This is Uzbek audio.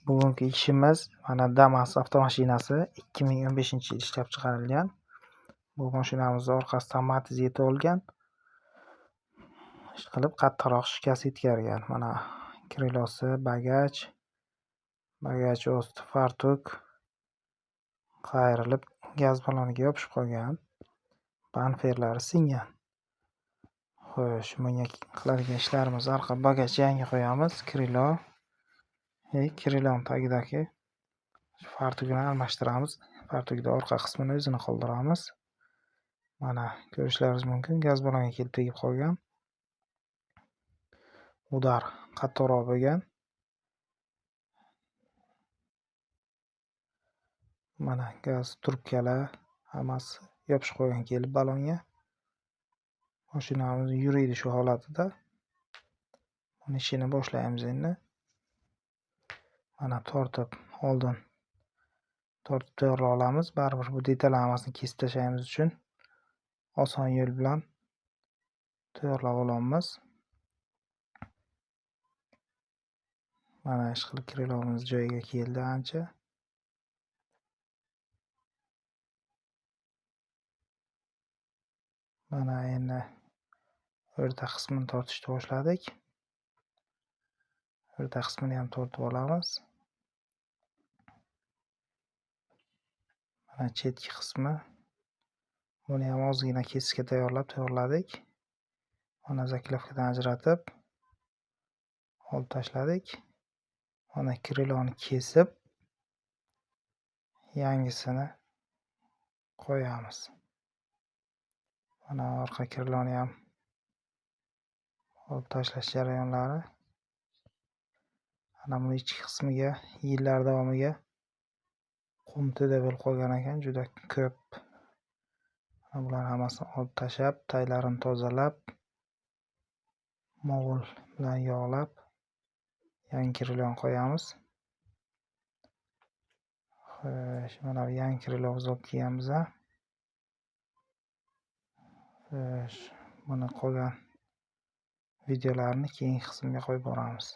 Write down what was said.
Bugungi ishimiz mana Damas avtomashinasi 2015-yil ishlab chiqarilgan. Bu mashinamizning orqasida amortizator olgan. Ishqilib qattiqroq shikast yetkargan. Mana krilosi, bagaj osti fartuk qayrilib gaz balloniga yopishib qolgan. Banferlari singan. Xo'sh, bunga qiladigan ishlarimiz orqa bagaj yangi qo'yamiz. Krilon tagidagi fartukni almashtiramiz. Fartukning orqa qismini o'zini qoldiramiz. Mana ko'rishlaringiz mumkin, gaz balloniga kelib tegib qolgan. Udar qattiqroq bo'lgan. Mana gaz trubkalar hammasi yopishib qolgan kelib ballonga. Mashinamiz yuriydi shu holatida. Buni ishini boshlaymiz endi. Mana oldin tortib tayyorlab olamiz. Baribir bu detallarni kesib tashlaymiz uchun oson yo'l bilan tayyorlab olamiz. Mana ishqilib krilamiz joyiga keldi ancha. Mana endi o'rta qismini tortishni boshladik. O'rta qismini ham tortib olamiz. Mana chetki qismi. Buni ham ozgina kesishga tayyorladik. Mana zaklavkadan ajratib olib tashladik. Mana kriloni kesib yangisini qo'yamiz. Mana orqa kriloni ham olib tashlash jarayonlari. Mana buni ichki qismiga yillar davomiga qum to'da bo'lib qolgan ekan, juda ko'p. Bular hammasini olib tashlab, taylarini tozalab, mo'g'ul bilan yog'lab, yangi krilon qo'yamiz. Xo'sh, mana bu yangi krilonni olib kelganmiz. Xo'sh, buni qolgan videolarni keyingi qismga qo'yib boramiz.